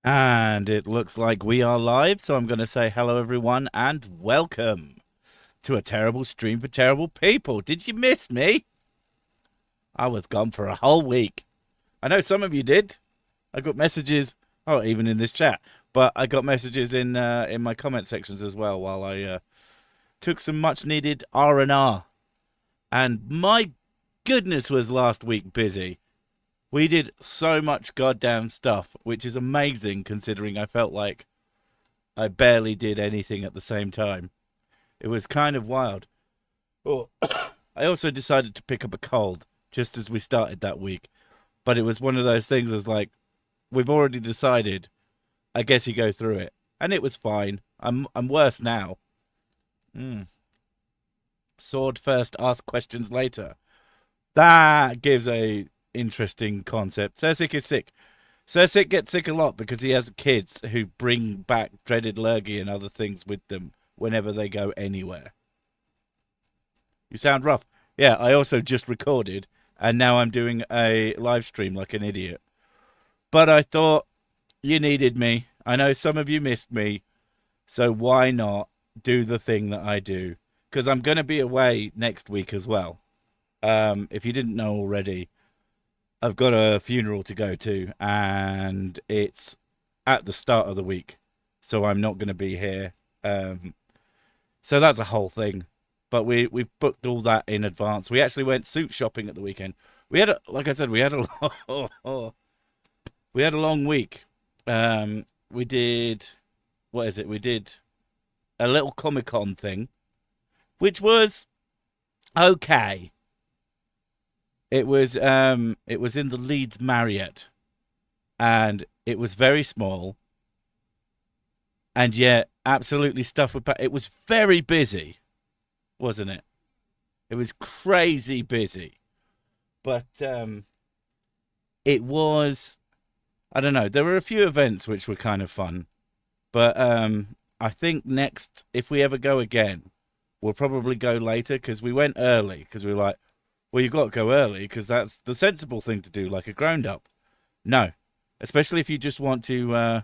And it looks like we are live, so I'm going to say hello, everyone, and welcome to a terrible stream for terrible people. Did you miss me? I was gone for a whole week. I know some of you did. I got messages, oh, even in this chat, but I got messages in my comment sections as well while I took some much-needed R&R. And my goodness was last week busy. We did so much goddamn stuff, which is amazing considering I felt like I barely did anything at the same time. It was kind of wild. Oh, I also decided to pick up a cold just as we started that week. But it was one of those things as like, we've already decided. I guess you go through it. And it was fine. I'm worse now. Sword first, ask questions later. That gives a interesting concept. Sir Sick is sick. Sir Sick gets sick a lot because he has kids who bring back dreaded lurgy and other things with them whenever they go anywhere. You sound rough. Yeah, I also just recorded and now I'm doing a live stream like an idiot. But I thought you needed me. I know some of you missed me. So why not do the thing that I do? Because I'm going to be away next week as well. If you didn't know already, I've got a funeral to go to, and it's at the start of the week, so I'm not going to be here. So that's a whole thing. But we've booked all that in advance. We actually went suit shopping at the weekend. We had, like I said, we had we had a long week. We did, what is it? We did a little Comic-Con thing, which was okay. It was in the Leeds Marriott, and it was very small, and yet absolutely stuffed with. It was very busy, wasn't it? It was crazy busy, but it was. I don't know. There were a few events which were kind of fun, but I think next, if we ever go again, we'll probably go later because we went early because we were like, well, you've got to go early because that's the sensible thing to do, like a grown up. No, especially if you just want to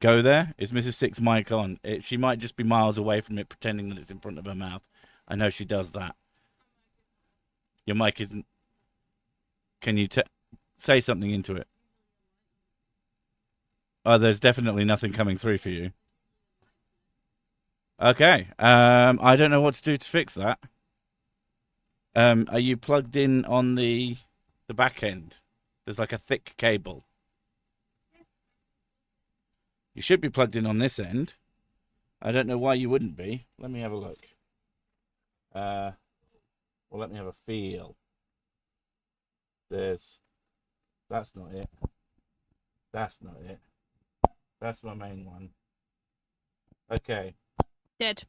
go there. Is Mrs. Six mic on? She might just be miles away from it, pretending that it's in front of her mouth. I know she does that. Your mic isn't. Can you say something into it? Oh, there's definitely nothing coming through for you. Okay. I don't know what to do to fix that. Are you plugged in on the back end? There's like a thick cable. You should be plugged in on this end. I don't know why you wouldn't be. Let me have a look. Well, let me have a feel. That's not it. That's not it. That's my main one. Okay. Dead.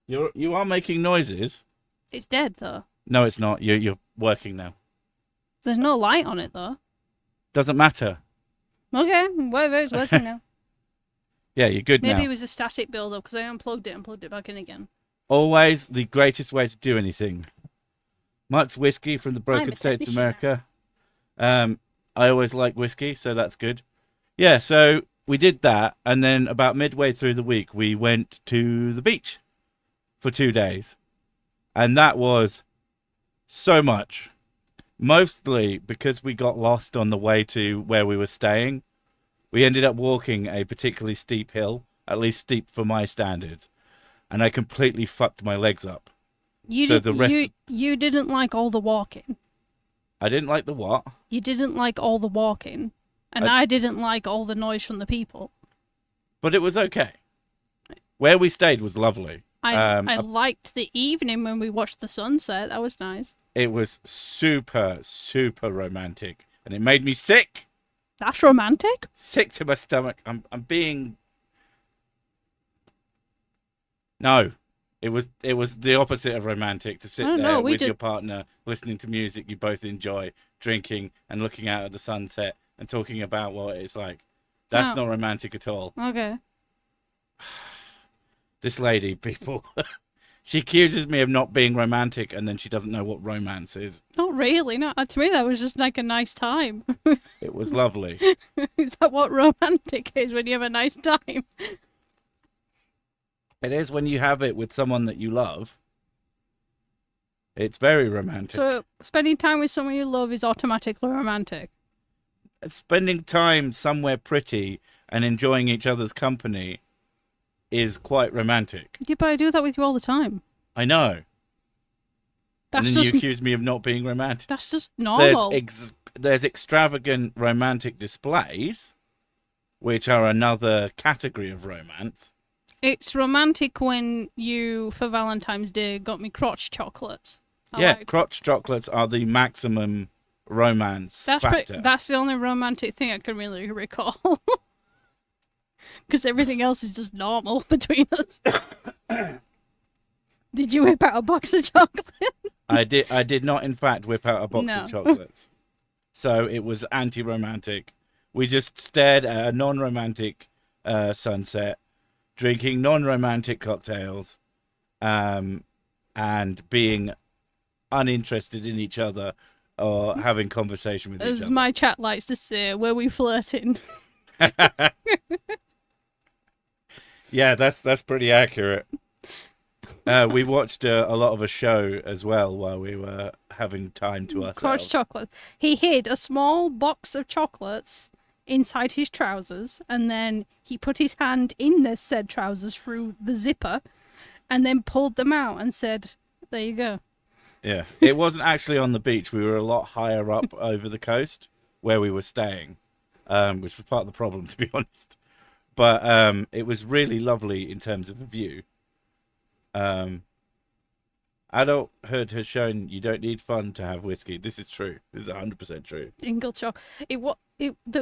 You are making noises. It's dead though. No, it's not. You're working now. There's no light on it though. Doesn't matter. Okay, whatever, it's working now. Yeah, you're good now. Maybe it was a static build-up because I unplugged it and plugged it back in again. Always the greatest way to do anything. Much whiskey from the broken states of America. I always like whiskey, so that's good. Yeah, so we did that, and then about midway through the week, we went to the beach for 2 days. And that was so much. Mostly because we got lost on the way to where we were staying. We ended up walking a particularly steep hill, at least steep for my standards, and I completely fucked my legs up. You didn't like all the walking. I didn't like the what? You didn't like all the walking, and I didn't like all the noise from the people. But it was okay. Where we stayed was lovely. I liked the evening when we watched the sunset. That was nice. It was super, super romantic, and it made me sick. That's romantic? Sick to my stomach. I'm being. No, it was the opposite of romantic to sit there with your partner, listening to music you both enjoy, drinking and looking out at the sunset and talking about what it's like. That's not romantic at all. Okay. This lady, people, She accuses me of not being romantic, and then she doesn't know what romance is. Not really. No, to me that was just like a nice time. It was lovely. Is that what romantic is, when you have a nice time? It is when you have it with someone that you love. It's very romantic. So spending time with someone you love is automatically romantic. Spending time somewhere pretty and enjoying each other's company is quite romantic. Yeah, but I do that with you all the time. I know. That's and then just you accuse me of not being romantic. That's just normal. There's extravagant romantic displays, which are another category of romance. It's romantic when you, for Valentine's Day, got me crotch chocolates. Crotch chocolates are the maximum romance factor. That's the only romantic thing I can really recall. Because everything else is just normal between us. Did you whip out a box of chocolates? I did not, in fact, whip out a box of chocolates. So it was anti-romantic. We just stared at a non-romantic sunset, drinking non-romantic cocktails, and being uninterested in each other or having conversation with each other. As my chat likes to say, were we flirting? Yeah, that's pretty accurate. We watched a lot of a show as well while we were having time to ourselves. Crotch chocolates. He hid a small box of chocolates inside his trousers, and then he put his hand in the said trousers through the zipper, and then pulled them out and said, "There you go." Yeah, it wasn't actually on the beach. We were a lot higher up over the coast where we were staying, which was part of the problem, to be honest. But it was really lovely in terms of a view. Adulthood has shown you don't need fun to have whiskey. This is true. This is 100% true. Dingle choc. There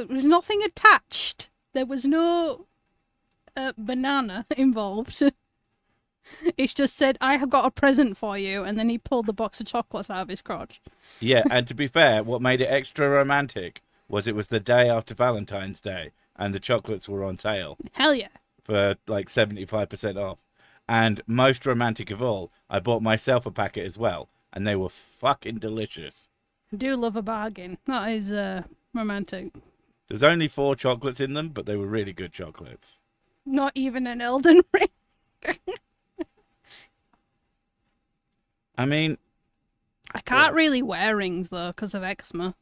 was nothing attached. There was no banana involved. It's just said, "I have got a present for you," and then he pulled the box of chocolates out of his crotch. Yeah, and to be fair, what made it extra romantic was it was the day after Valentine's Day, and the chocolates were on sale. Hell yeah. For like 75% off. And most romantic of all, I bought myself a packet as well, and they were fucking delicious. I do love a bargain. That is romantic. There's only 4 chocolates in them, but they were really good chocolates. Not even an Elden Ring. I mean, I can't really wear rings though because of eczema,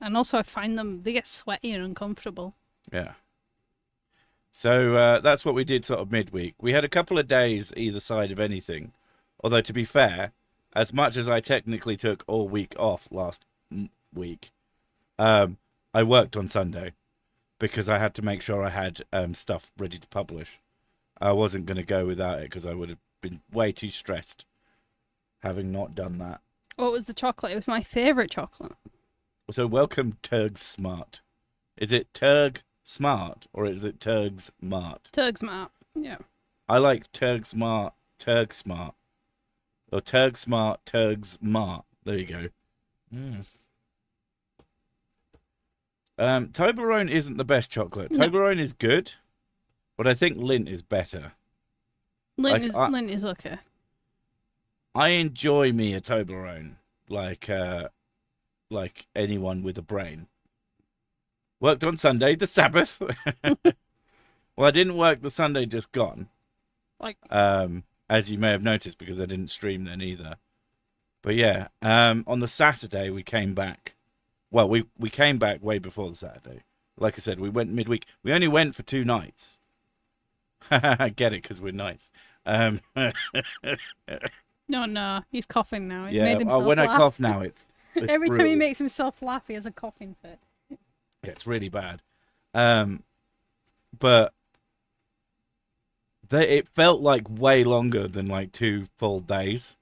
and also I find they get sweaty and uncomfortable. Yeah. So that's what we did sort of midweek. We had a couple of days either side of anything. Although, to be fair, as much as I technically took all week off last week, I worked on Sunday because I had to make sure I had stuff ready to publish. I wasn't going to go without it because I would have been way too stressed having not done that. What was the chocolate? It was my favourite chocolate. So welcome, Turg Smart. Is it Turg Smart or is it Turg's Mart? Turg Smart, yeah. I like Turg Smart, Turg Smart. Or Turg Smart, Turg's Mart. There you go. Toblerone isn't the best chocolate. No. Toblerone is good, but I think Lindt is better. Lindt is okay. I enjoy me a Toblerone like anyone with a brain. Worked on Sunday, the Sabbath. Well, I didn't work the Sunday just gone. As you may have noticed, because I didn't stream then either. But yeah, on the Saturday we came back. Well, we came back way before the Saturday. Like I said, we went midweek. We only went for 2 nights. I get it, because we're nice. No, he's coughing now. He yeah, made himself when laugh. I cough now, it's Every brutal. time he makes himself laugh, he has a coughing fit. Yeah, it's really bad. But it felt like way longer than like 2 full days.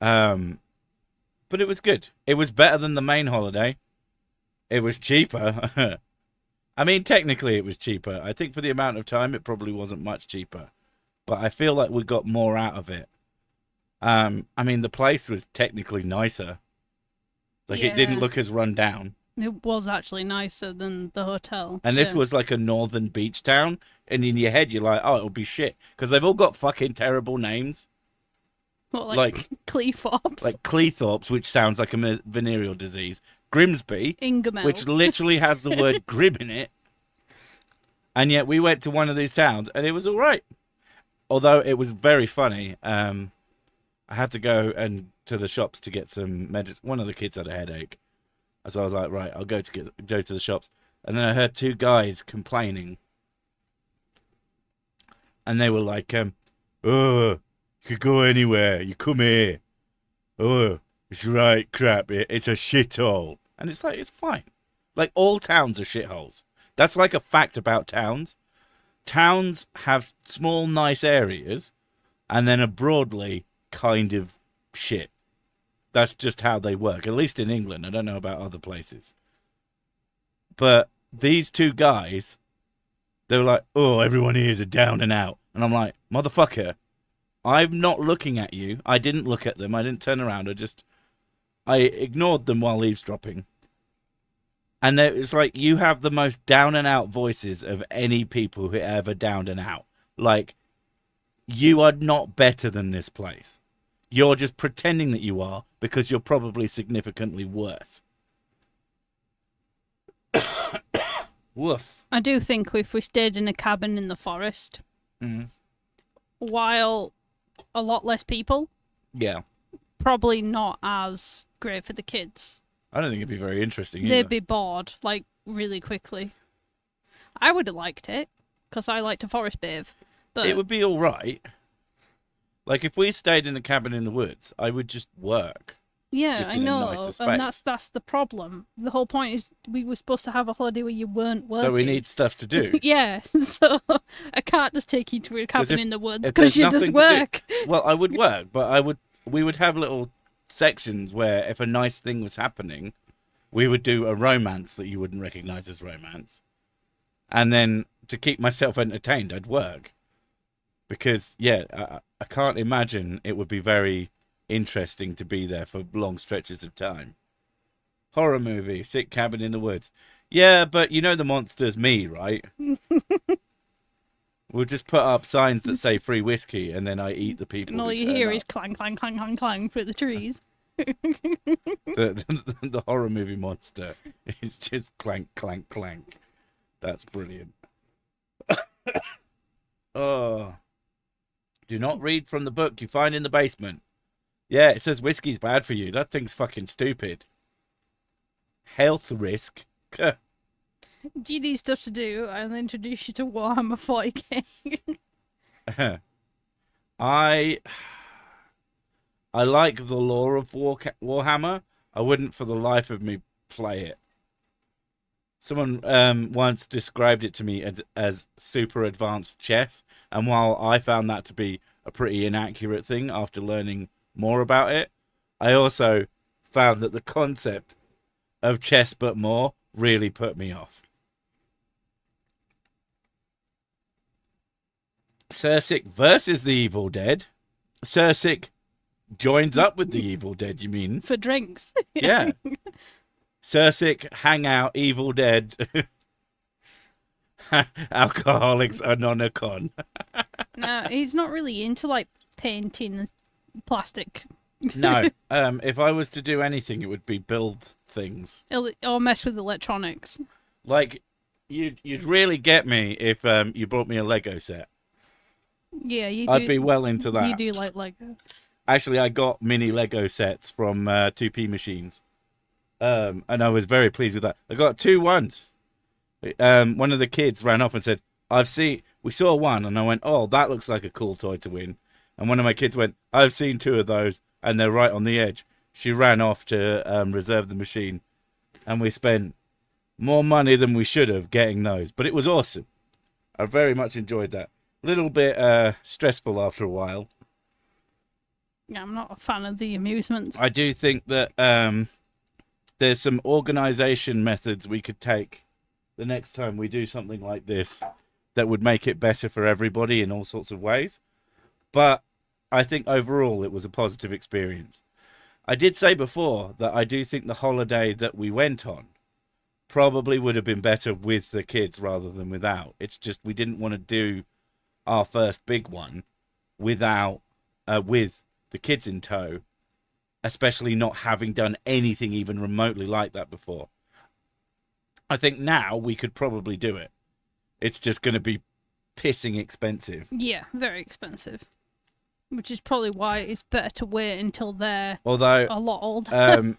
But it was good. It was better than the main holiday. It was cheaper. I mean, technically it was cheaper. I think for the amount of time, it probably wasn't much cheaper. But I feel like we got more out of it. I mean, the place was technically nicer. Like, it didn't look as run down. It was actually nicer than the hotel. And this was like a northern beach town. And in your head, you're like, oh, it'll be shit. Because they've all got fucking terrible names. What, like Cleethorpes? Cleethorpes, which sounds like a venereal disease. Grimsby, Ingamels. which literally has the word grim in it. And yet we went to one of these towns and it was all right. Although it was very funny. I had to go to the shops to get some medicine. One of the kids had a headache. So I was like, right, I'll go to the shops. And then I heard two guys complaining. And they were like, oh, you could go anywhere. You come here. Oh, it's right crap. It's a shithole. And it's like, it's fine. Like, all towns are shitholes. That's like a fact about towns. Towns have small, nice areas, and then are broadly kind of shit. That's just how they work, at least in England. I don't know about other places. But these two guys, they were like, oh, everyone here is a down and out. And I'm like, motherfucker, I'm not looking at you. I didn't look at them. I didn't turn around. I ignored them while eavesdropping. And it's like, you have the most down and out voices of any people who ever down and out. Like, you are not better than this place. You're just pretending that you are because you're probably significantly worse. Woof. I do think if we stayed in a cabin in the forest, while a lot less people, yeah, probably not as great for the kids. I don't think it'd be very interesting either. They'd be bored, like, really quickly. I would have liked it, because I like to forest bathe. But it would be all right. Like, if we stayed in a cabin in the woods, I would just work. Yeah, just I in a know, nicer and space. that's the problem. The whole point is we were supposed to have a holiday where you weren't working. So we need stuff to do. Yeah, so I can't just take you to a cabin in the woods if because there's you just nothing to do- work. Well, I would work, but we would have little sections where if a nice thing was happening, we would do a romance that you wouldn't recognize as romance. And then to keep myself entertained, I'd work. Because, yeah, I can't imagine it would be very interesting to be there for long stretches of time. Horror movie, sick cabin in the woods. Yeah, but you know the monster's me, right? We'll just put up signs that say free whiskey, and then I eat the people. And all who you turn hear up. is clang, clang, clang, clang, clang through the trees. The horror movie monster is just clank, clank, clank. That's brilliant. Oh. Do not read from the book you find in the basement. Yeah, it says whiskey's bad for you. That thing's fucking stupid. Health risk. Do you need stuff to do? I'll introduce you to Warhammer 40k. I like the lore of Warhammer. I wouldn't for the life of me play it. Someone once described it to me as super advanced chess, and while I found that to be a pretty inaccurate thing after learning more about it, I also found that the concept of chess but more really put me off. Sics versus the Evil Dead. Sics joins up with the Evil Dead, you mean? For drinks. Yeah. Sics, Hangout, Evil Dead, Alcoholics Anonymous. No, he's not really into, like, painting plastic. No. If I was to do anything, it would be build things. Or mess with electronics. Like, you'd really get me if you brought me a Lego set. Yeah, you do. I'd be well into that. You do like Lego. Actually, I got mini Lego sets from 2P Machines. And I was very pleased with that. I got 2 once. One of the kids ran off and said, we saw one, and I went, oh, that looks like a cool toy to win. And one of my kids went, I've seen 2 of those, and they're right on the edge. She ran off to reserve the machine, and we spent more money than we should have getting those. But it was awesome. I very much enjoyed that. A little bit stressful after a while. Yeah, I'm not a fan of the amusements. I do think that there's some organization methods we could take the next time we do something like this that would make it better for everybody in all sorts of ways. But I think overall it was a positive experience. I did say before that I do think the holiday that we went on probably would have been better with the kids rather than without. It's just we didn't want to do our first big one without with the kids in tow, especially not having done anything even remotely like that before. I think now we could probably do it. It's just going to be pissing expensive. Yeah, very expensive. Which is probably why it's better to wait until they're Although a lot older.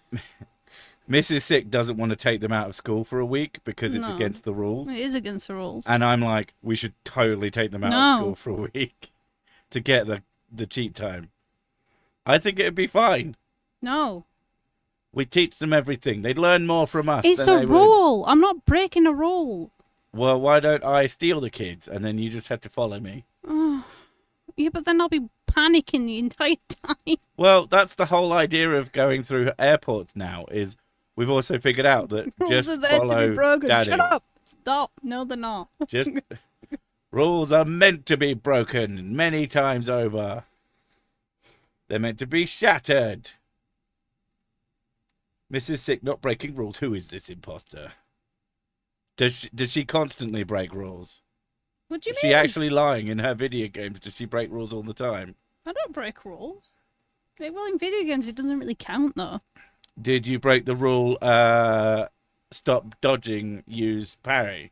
Mrs. Sick doesn't want to take them out of school for a week because it's No. against the rules. It is against the rules. And I'm like, we should totally take them out of school for a week to get the cheat time. I think it'd be fine. No. We teach them everything. They'd learn more from us. It's than a they rule. I'm not breaking a rule. Well, why don't I steal the kids and then you just have to follow me? Yeah, but then I'll be panicking the entire time. Well, that's the whole idea of going through airports now. Is we've also figured out that just Rules are there follow to be broken. Daddy. Shut up. Stop. No, they're not. Just rules are meant to be broken many times over. They're meant to be shattered. Mrs. Sick not breaking rules. Who is this imposter? Does she constantly break rules? What do you Is mean? she actually lying in her video games? Does she break rules all the time? I don't break rules. Well, in video games, it doesn't really count, though. Did you break the rule, stop dodging, use parry?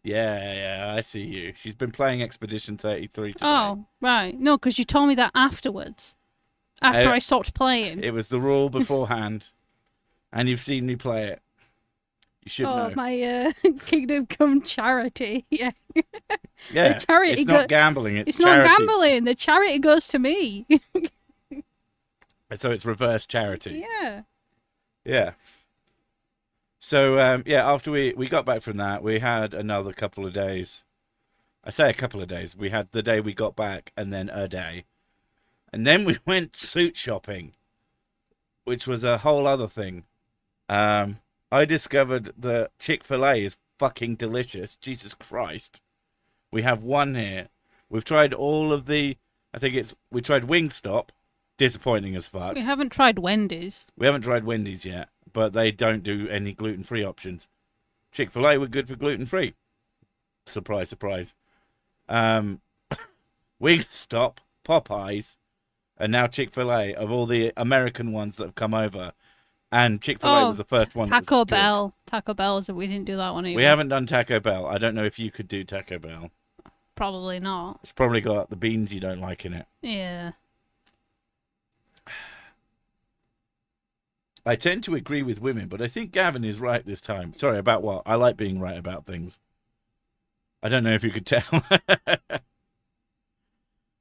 Yeah, I see you. She's been playing Expedition 33 today. Oh, right. No, because you told me that afterwards. After I stopped playing. It was the rule beforehand. And you've seen me play it. You should know. My Kingdom Come charity. Yeah. Yeah, the charity it's not gambling, it's charity. not gambling. The charity goes to me. So it's reverse charity. Yeah. Yeah. So, yeah, after we got back from that, we had another couple of days. I say a couple of days. We had the day we got back and then a day. And then we went suit shopping, which was a whole other thing. I discovered that Chick-fil-A is fucking delicious. Jesus Christ. We have one here. We've tried all of we tried Wingstop. Disappointing as fuck. We haven't tried Wendy's. We haven't tried Wendy's yet, but they don't do any gluten-free options. Chick-fil-A were good for gluten-free. Surprise, surprise. Wingstop, Popeyes, and now Chick-fil-A, of all the American ones that have come over. And Chick-fil-A was the first one. Taco Bell. Taco Bell, we didn't do that one either. We haven't done Taco Bell. I don't know if you could do Taco Bell. Probably not. It's probably got the beans you don't like in it. Yeah. I tend to agree with women, but I think Gavin is right this time. Sorry, about what? I like being right about things. I don't know if you could tell.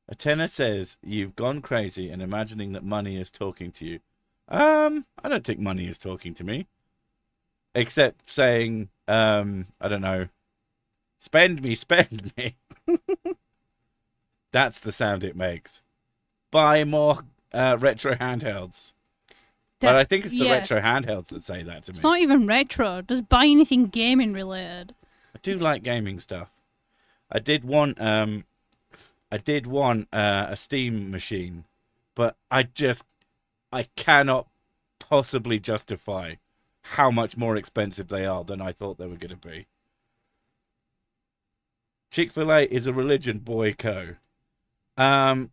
A tenor says, you've gone crazy and imagining that money is talking to you. I don't think money is talking to me. Except saying, I don't know, spend me. That's the sound it makes. Buy more retro handhelds. But I think it's the retro handhelds that say that to me. It's not even retro. Just buy anything gaming related. I do like gaming stuff. I did want a Steam machine, but I cannot possibly justify how much more expensive they are than I thought they were going to be. Chick-fil-A is a religion, boyco. I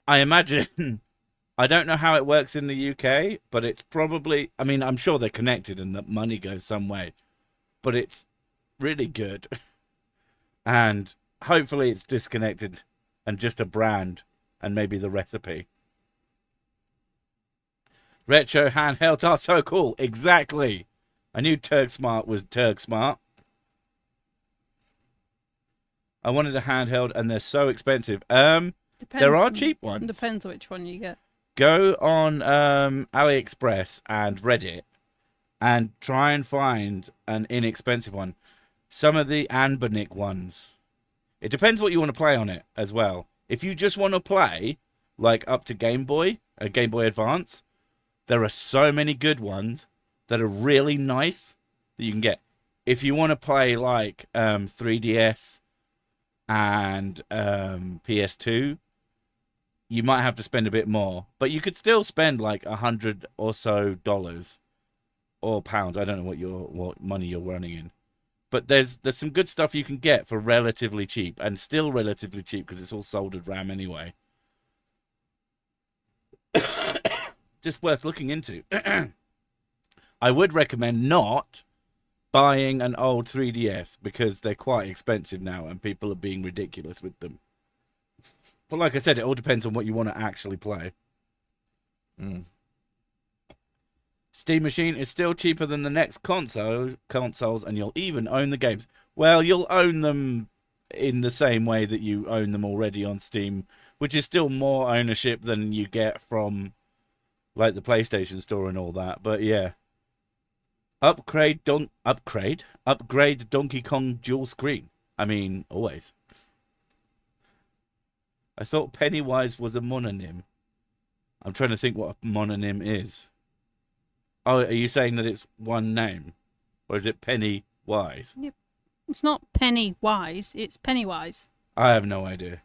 imagine, I don't know how it works in the UK, but it's probably, I mean, I'm sure they're connected and that money goes some way, but it's really good. And hopefully it's disconnected and just a brand and maybe the recipe. Retro handhelds are so cool. Exactly. I knew Turg Smart was Turg Smart. I wanted a handheld and they're so expensive. There are cheap ones. Depends which one you get. Go on AliExpress and Reddit and try and find an inexpensive one. Some of the Anbernic ones. It depends what you want to play on it as well. If you just want to play, like up to Game Boy Advance, there are so many good ones that are really nice that you can get. If you want to play like 3DS and PS2, you might have to spend a bit more, but you could still spend like $100 or so or pounds. I don't know what money you're running in, but there's some good stuff you can get for relatively cheap, and still relatively cheap because it's all soldered RAM anyway. just worth looking into. I would recommend not buying an old 3DS because they're quite expensive now and people are being ridiculous with them. But like I said, it all depends on what you want to actually play. Steam Machine is still cheaper than the next consoles, and you'll even own the games. Well, you'll own them in the same way that you own them already on Steam, which is still more ownership than you get from like the PlayStation Store and all that. But yeah, upgrade Donkey Kong dual screen. I mean, always. I thought Pennywise was a mononym. I'm trying to think what a mononym is. Oh, are you saying that it's one name? Or is it Pennywise? Yep. It's not Pennywise, it's Pennywise. I have no idea.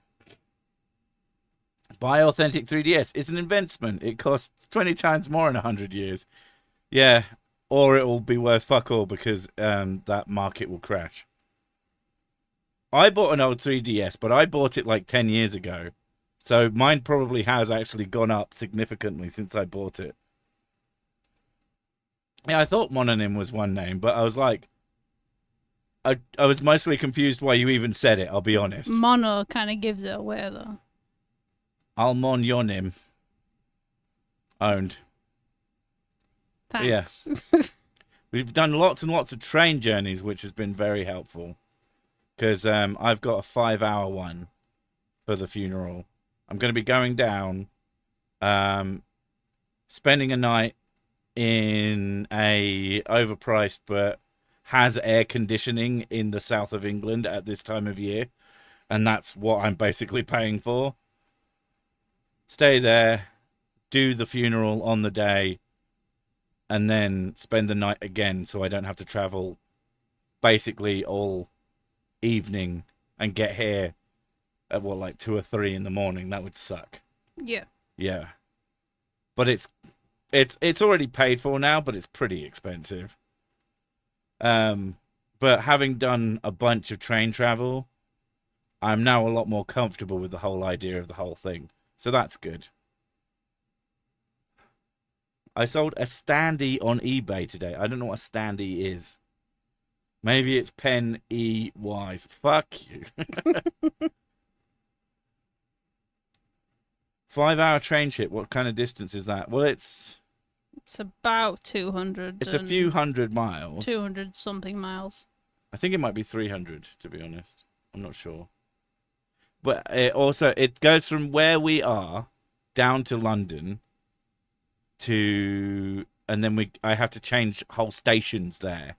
Buy Authentic 3DS. It's an investment. It costs 20 times more in 100 years. Yeah, or it will be worth fuck all because that market will crash. I bought an old 3DS, but I bought it like 10 years ago. So mine probably has actually gone up significantly since I bought it. Yeah, I thought mononym was one name, but I was like, I was mostly confused why you even said it, I'll be honest. Mono kind of gives it away, though. Almonyonim. Owned. Thanks. Yeah. We've done lots and lots of train journeys, which has been very helpful. Because I've got a 5-hour one for the funeral. I'm going to be going down, spending a night in a overpriced but has air conditioning in the south of England at this time of year, and that's what I'm basically paying for. Stay there, do the funeral on the day, and then spend the night again so I don't have to travel basically all evening and get here at what, like 2 or 3 in the morning. That would suck. Yeah. Yeah. But it's already paid for now, but it's pretty expensive. But having done a bunch of train travel, I'm now a lot more comfortable with the whole idea of the whole thing. So that's good. I sold a standee on eBay today. I don't know what a standee is. Maybe it's Pen-E-Wise. Fuck you. 5-hour train trip. What kind of distance is that? Well, it's about 200. It's a few hundred miles. 200 something miles. I think it might be 300, to be honest. I'm not sure. But it goes from where we are down to London and then I have to change whole stations there,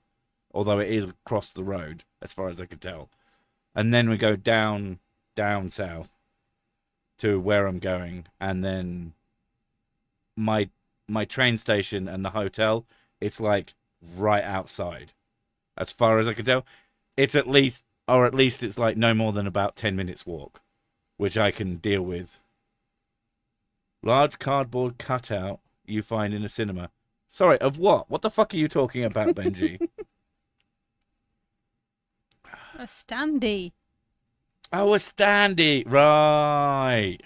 although it is across the road as far as I can tell. And then we go down south to where I'm going, and then my train station and the hotel, it's like right outside. As far as I can tell, it's at least it's like no more than about 10 minutes walk, which I can deal with. Large cardboard cutout you find in a cinema. Sorry, of what? What the fuck are you talking about, Benji? A standee. Oh, a standee. Right.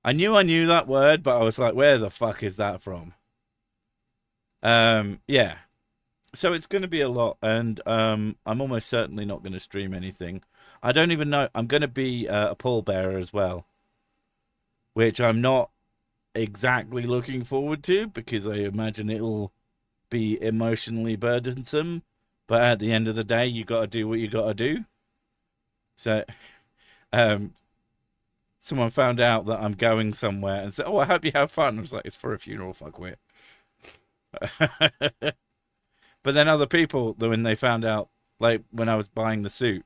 I knew that word, but I was like, where the fuck is that from? Yeah. So it's going to be a lot, and I'm almost certainly not going to stream anything. I don't even know. I'm going to be a pallbearer as well, which I'm not exactly looking forward to because I imagine it'll be emotionally burdensome. But at the end of the day, you got to do what you got to do. So, someone found out that I'm going somewhere and said, "Oh, I hope you have fun." I was like, "It's for a funeral, fuckwit." But then other people, when they found out, like when I was buying the suit,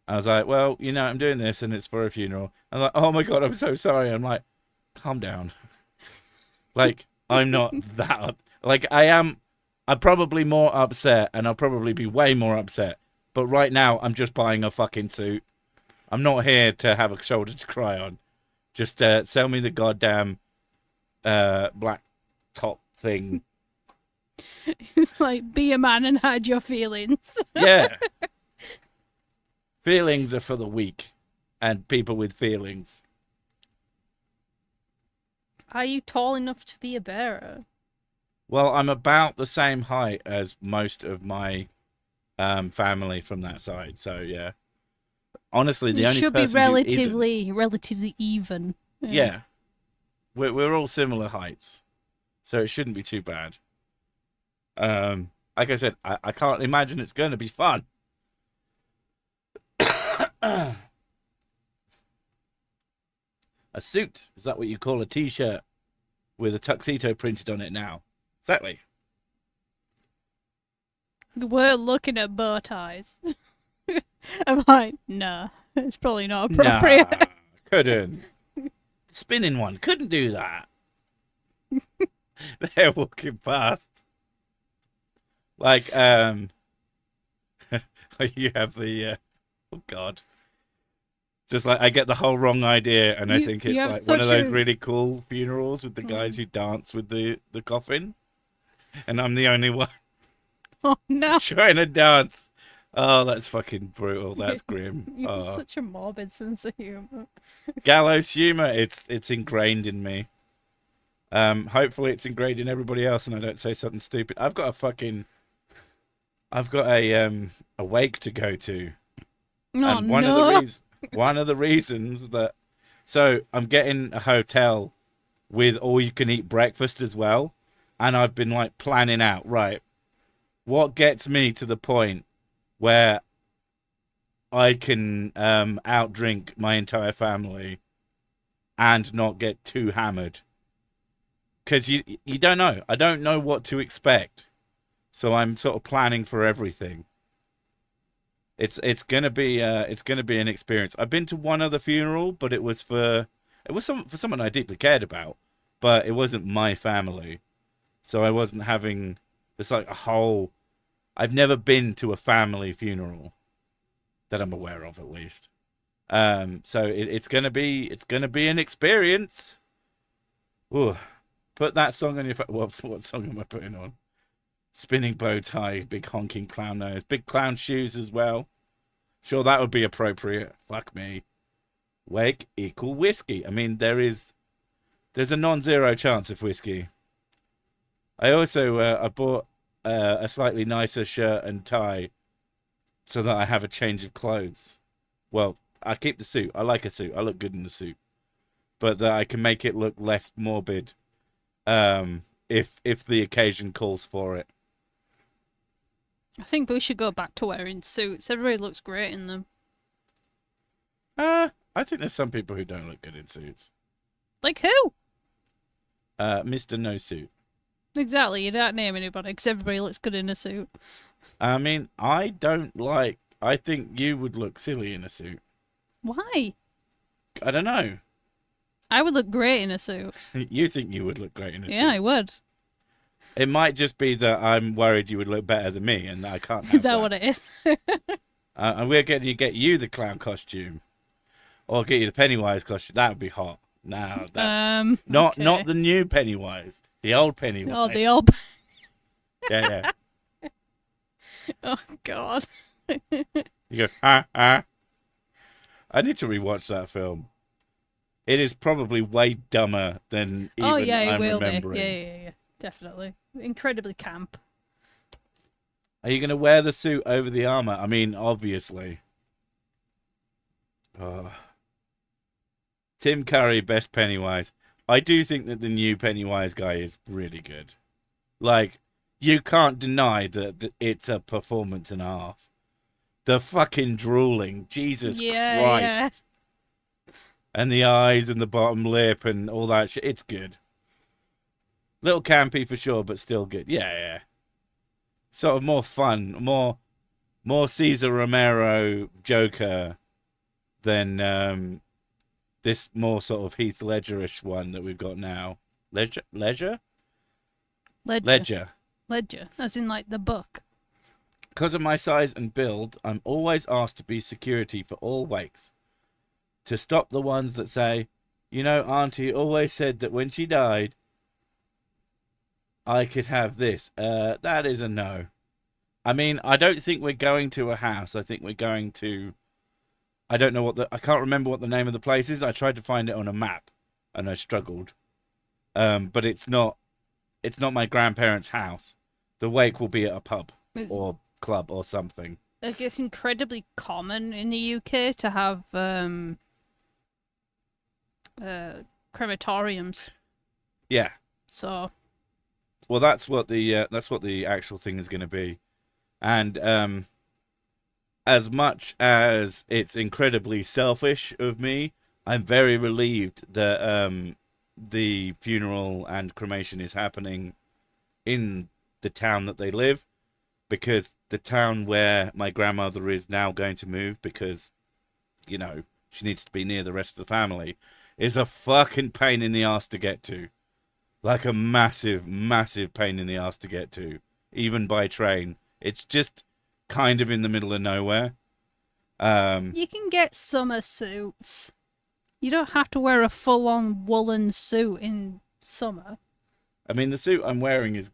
I was like, "Well, I'm doing this and it's for a funeral." I'm like, "Oh my God, I'm so sorry." I'm like, "Calm down." Like, I'm not that. Like, I'm probably more upset, and I'll probably be way more upset. But right now, I'm just buying a fucking suit. I'm not here to have a shoulder to cry on. Just sell me the goddamn black top thing. It's like, be a man and hide your feelings. Yeah. Feelings are for the weak and people with feelings. Are you tall enough to be a bearer? Well, I'm about the same height as most of my family from that side. So yeah, honestly, the You only should be person who isn't, relatively even. yeah, we're all similar heights, so it shouldn't be too bad. Like I said, I can't imagine it's going to be fun. A suit, is that what you call a t-shirt with a tuxedo printed on it now? Exactly. We're looking at bow ties. I'm like, nah, it's probably not Nah, appropriate. couldn't. Spinning one couldn't do that. They're walking past. Like, you have the, oh God. Just like, I get the whole wrong idea, and I think it's like one of those really cool funerals with the guys who dance with the coffin, and I'm the only one Oh no. trying to dance. Oh, that's fucking brutal. That's grim. You have Oh. such a morbid sense of humor. Gallows humor, it's ingrained in me. Hopefully it's ingrained in everybody else, and I don't say something stupid. I've got a wake to go to, Oh and no. one of the reasons that, so I'm getting a hotel with all you can eat breakfast as well, and I've been like planning out, right, what gets me to the point where I can outdrink my entire family and not get too hammered. Because you don't know. I don't know what to expect. So I'm sort of planning for everything. It's gonna be an experience. I've been to one other funeral, but it was for someone I deeply cared about, but it wasn't my family. So I wasn't having, it's like a whole, I've never been to a family funeral that I'm aware of, at least. So it's gonna be an experience. Ooh, put that song on your phone. What song am I putting on? Spinning bow tie, big honking clown nose, big clown shoes as well. Sure, that would be appropriate. Fuck me. Wake equal whiskey. I mean, there's a non-zero chance of whiskey. I also I bought a slightly nicer shirt and tie so that I have a change of clothes. Well, I keep the suit. I like a suit. I look good in the suit, but that I can make it look less morbid, if the occasion calls for it. I think we should go back to wearing suits. Everybody looks great in them. I think there's some people who don't look good in suits. Like who? Mr. No Suit. Exactly. You don't name anybody because everybody looks good in a suit. I mean, I think you would look silly in a suit. Why? I don't know. I would look great in a suit. You think you would look great in a suit? Yeah, I would. It might just be that I'm worried you would look better than me, and I can't have Is that what it is? And we're going to get you the clown costume, or get you the Pennywise costume. That would be hot. No, not the new Pennywise, the old Pennywise. Oh, the old. Yeah. Oh God. You go, I need to rewatch that film. It is probably way dumber than even I'm remembering. Yeah. Definitely. Incredibly camp. Are you going to wear the suit over the armor? I mean, obviously. Tim Curry, best Pennywise. I do think that the new Pennywise guy is really good. Like, you can't deny that it's a performance and a half. The fucking drooling, Jesus Christ. Yeah. And the eyes and the bottom lip and all that shit. It's good. Little campy for sure, but still good. Yeah. Sort of more fun, more Cesar Romero Joker than this more sort of Heath Ledger-ish one that we've got now. Ledger, as in like the book. Because of my size and build, I'm always asked to be security for all wakes. To stop the ones that say, you know, Auntie always said that when she died, I could have this. That is a no. I mean, I don't think we're going to a house. I think we're going to, I don't know I can't remember what the name of the place is. I tried to find it on a map and I struggled. But it's not my grandparents' house. The wake will be at a pub It's, or club or something. I guess, incredibly common in the UK to have crematoriums. Yeah. So Well, that's what the actual thing is going to be, and as much as it's incredibly selfish of me, I'm very relieved that the funeral and cremation is happening in the town that they live, because the town where my grandmother is now going to move, because she needs to be near the rest of the family, is a fucking pain in the ass to get to. Like a massive, massive pain in the ass to get to, even by train. It's just kind of in the middle of nowhere. you can get summer suits. You don't have to wear a full-on woolen suit in summer. I mean, the suit I'm wearing is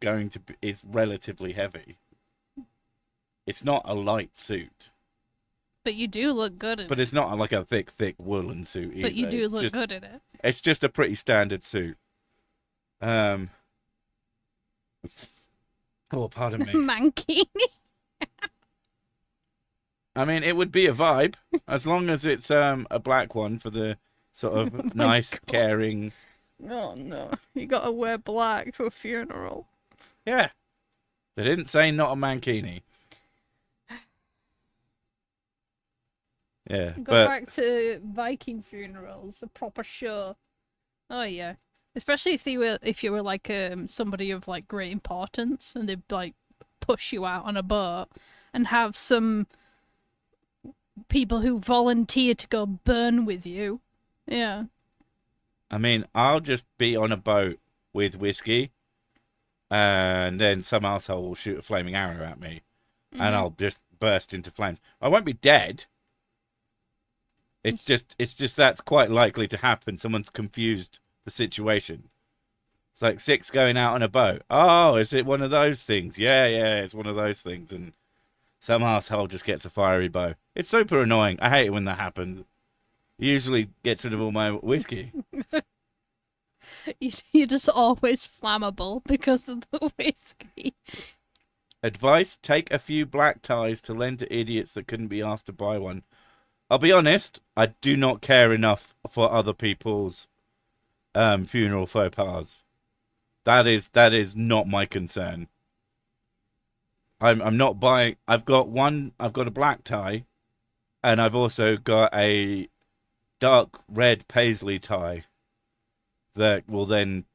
relatively heavy. It's not a light suit. But you do look good in it. But it's not like a thick, thick woolen suit either. But you do look good in it. It's just a pretty standard suit. Oh, pardon me. Mankini. I mean, it would be a vibe, as long as it's a black one for the sort of Oh nice, God. caring. Oh no, you gotta wear black to a funeral. Yeah. They didn't say not a mankini. Yeah, Go back to Viking funerals, a proper show. Oh yeah, especially if you were like somebody of like great importance, and they'd like push you out on a boat and have some people who volunteer to go burn with you. Yeah. I mean, I'll just be on a boat with whiskey, and then some asshole will shoot a flaming arrow at me, and I'll just burst into flames. I won't be dead. It's just that's quite likely to happen. Someone's confused the situation. It's like Sics going out on a boat. Oh, is it one of those things? Yeah, it's one of those things. And some asshole just gets a fiery bow. It's super annoying. I hate it when that happens. It usually gets rid of all my whiskey. You're just always flammable because of the whiskey. Advice: take a few black ties to lend to idiots that couldn't be asked to buy one. I'll be honest, I do not care enough for other people's funeral faux pas. That is not my concern. I'm not buying. I've got a black tie, and I've also got a dark red paisley tie that will then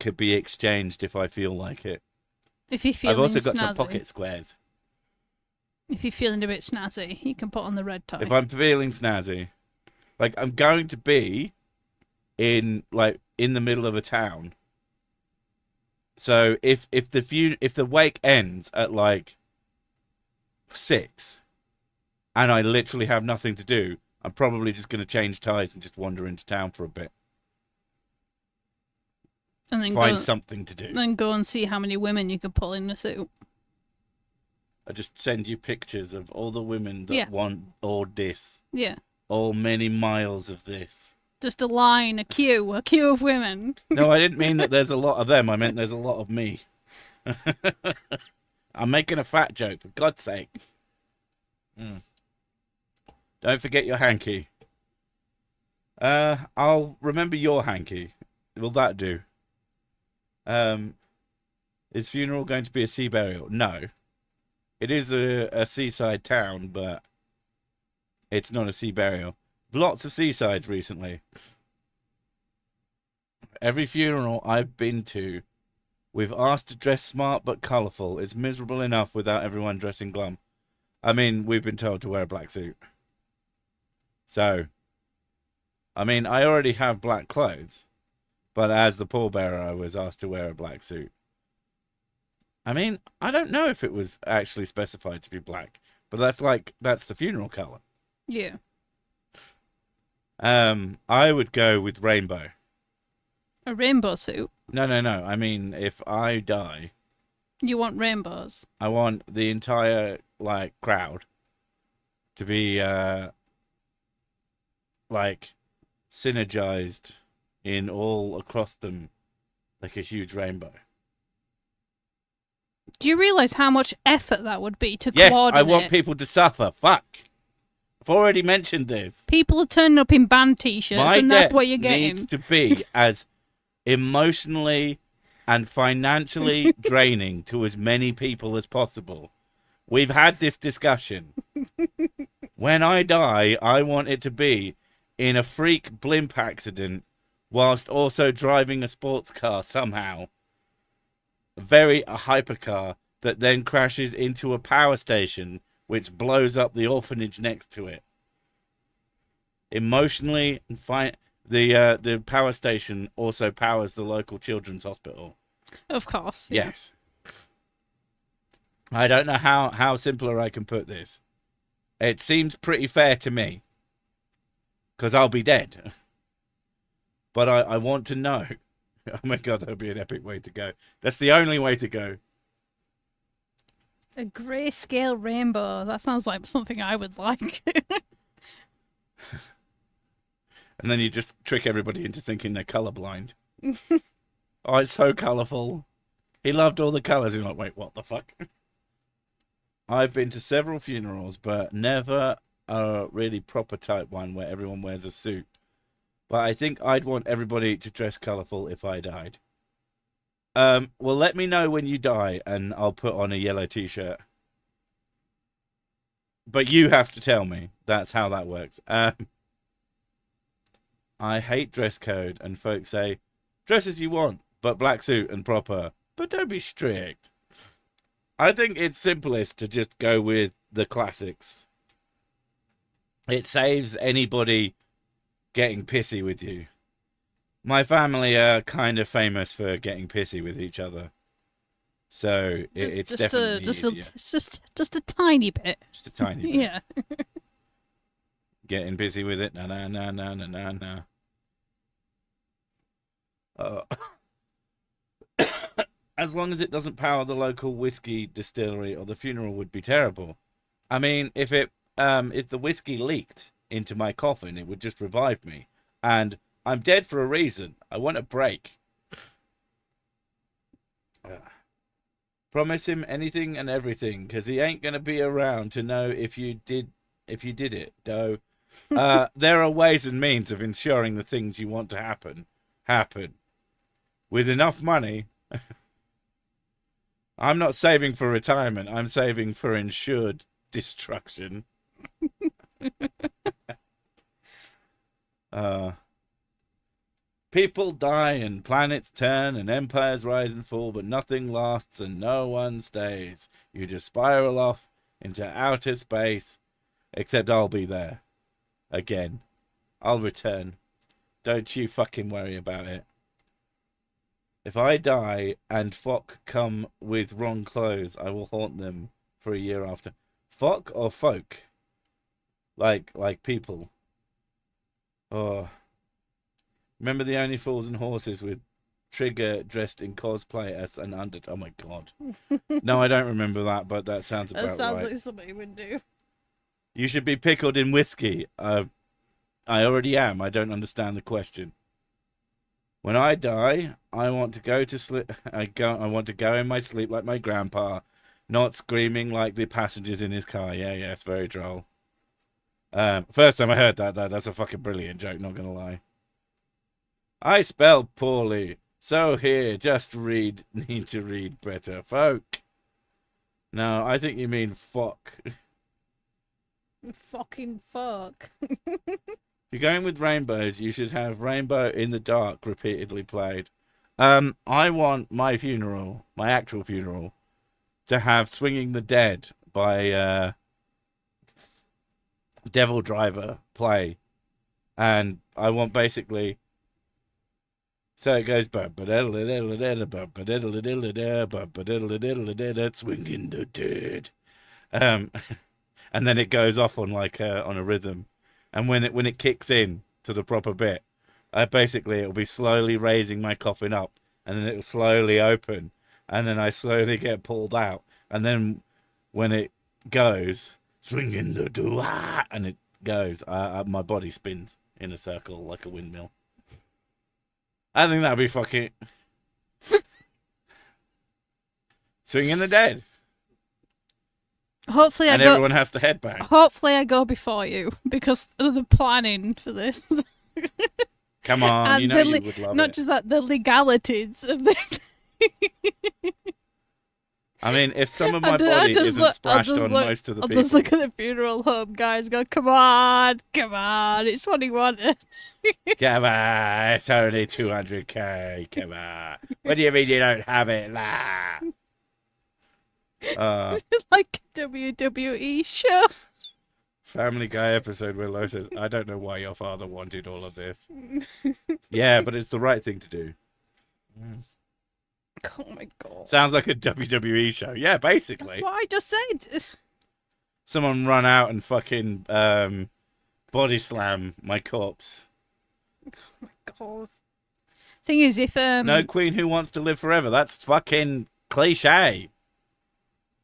could be exchanged if I feel like it. If you're feeling I've also got snazzy. some pocket squares. If you're feeling a bit snazzy, you can put on the red tie. If I'm feeling snazzy, like I'm going to be in the middle of a town. So if the wake ends at like 6, and I literally have nothing to do, I'm probably just going to change ties and just wander into town for a bit. And then Find something to do. Then go and see how many women you can pull in the suit. I just send you pictures of all the women that want all this. Yeah. All many miles of this. Just a line, a queue of women. No, I didn't mean that there's a lot of them. I meant there's a lot of me. I'm making a fat joke, for God's sake. Don't forget your hanky. I'll remember your hanky. Will that do? Is funeral going to be a sea burial? No. It is a seaside town, but it's not a sea burial. Lots of seasides recently. Every funeral I've been to, we've asked to dress smart but colourful. It's miserable enough without everyone dressing glum. I mean, we've been told to wear a black suit. So, I mean, I already have black clothes, but as the pallbearer, I was asked to wear a black suit. I mean, I don't know if it was actually specified to be black, but that's the funeral colour. Yeah. I would go with rainbow. A rainbow suit? No. I mean, if I die, you want rainbows? I want the entire crowd to be synergized in all across them like a huge rainbow. Do you realise how much effort that would be to Yes, coordinate? I want people to suffer. Fuck. I've already mentioned this. People are turning up in band t-shirts, My and that's death what you're getting. needs to be as emotionally and financially draining to as many people as possible. We've had this discussion. When I die, I want it to be in a freak blimp accident whilst also driving a sports car somehow. A hypercar that then crashes into a power station which blows up the orphanage next to it. Emotionally, the power station also powers the local children's hospital. Of course. Yeah. Yes. I don't know how simpler I can put this. It seems pretty fair to me. Because I'll be dead. But I want to know. Oh my god, that would be an epic way to go. That's the only way to go. A grayscale rainbow. That sounds like something I would like. And then you just trick everybody into thinking they're colorblind. Oh, it's so colourful. He loved all the colours. You're like, wait, what the fuck? I've been to several funerals, but never a really proper type one where everyone wears a suit. But I think I'd want everybody to dress colourful if I died. Well, let me know when you die, and I'll put on a yellow t-shirt. But you have to tell me. That's how that works. I hate dress code, and folks say, dress as you want, but black suit and proper. But don't be strict. I think it's simplest to just go with the classics. It saves anybody getting pissy with you. My family are kind of famous for getting pissy with each other. So it's definitely easier. Just a tiny bit. Just a tiny bit. Yeah. Getting busy with it. Na. As long as it doesn't power the local whiskey distillery, or the funeral would be terrible. I mean, if the whiskey leaked into my coffin, it would just revive me. And I'm dead for a reason. I want a break. Promise him anything and everything, because he ain't going to be around to know if you did it, though. There are ways and means of ensuring the things you want to happen. With enough money. I'm not saving for retirement. I'm saving for insured destruction. People die and planets turn and empires rise and fall, but nothing lasts and no one stays. You just spiral off into outer space, except I'll be there. Again. I'll return. Don't you fucking worry about it. If I die and Fock come with wrong clothes, I will haunt them for a year after. Fock or folk? Like people. Oh. Remember the Only Fools and Horses with Trigger dressed in cosplay as an Undertaker? Oh my god. No, I don't remember that, but that sounds about right. That sounds like something you would do. You should be pickled in whiskey. I already am. I don't understand the question. When I die, I want to go to sleep. I want to go in my sleep like my grandpa, not screaming like the passengers in his car. Yeah, it's very droll. First time I heard that's a fucking brilliant joke. Not gonna lie. I spell poorly, so here, just need to read better, folk. No, I think you mean fuck. Fucking fuck. If you're going with rainbows, you should have Rainbow in the Dark repeatedly played. I want my actual funeral, to have Swinging the Dead by Devil Driver play. And I want basically... So it goes... Swinging the Dead. And then it goes off on on a rhythm. And when it kicks in to the proper bit, it'll be slowly raising my coffin up, and then it'll slowly open, and then I slowly get pulled out, and then when it goes, swinging the door, and it goes, my body spins in a circle like a windmill. I think that'd be fucking... Swinging the dead. Hopefully And everyone has to headbang. Hopefully I go before you because of the planning for this. Come on, and you know you would love not it. just that, the legalities of this. I mean, if some of my body isn't splashed on most of the people... I'll just look at the funeral home guys go, come on, it's what he wanted. Come on, it's only 200k, come on. What do you mean you don't have it? Lah. Like a WWE show. Family Guy episode where Lo says, I don't know why your father wanted all of this. Yeah, but it's the right thing to do. Oh my god. Sounds like a WWE show. Yeah, basically. That's what I just said. Someone run out and fucking body slam my corpse. Oh my god. Thing is, if No queen who wants to live forever. That's fucking cliche.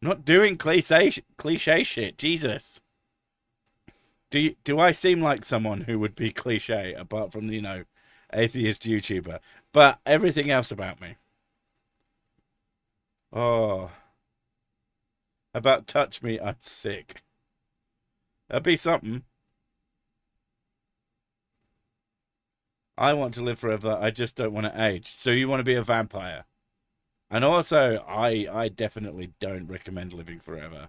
I'm not doing cliche shit. Jesus. Do I seem like someone who would be cliche apart from, you know, atheist YouTuber? But everything else about me. Oh. About touch me, I'm sick. That'd be something. I want to live forever. I just don't want to age. So you want to be a vampire. And also, I definitely don't recommend living forever.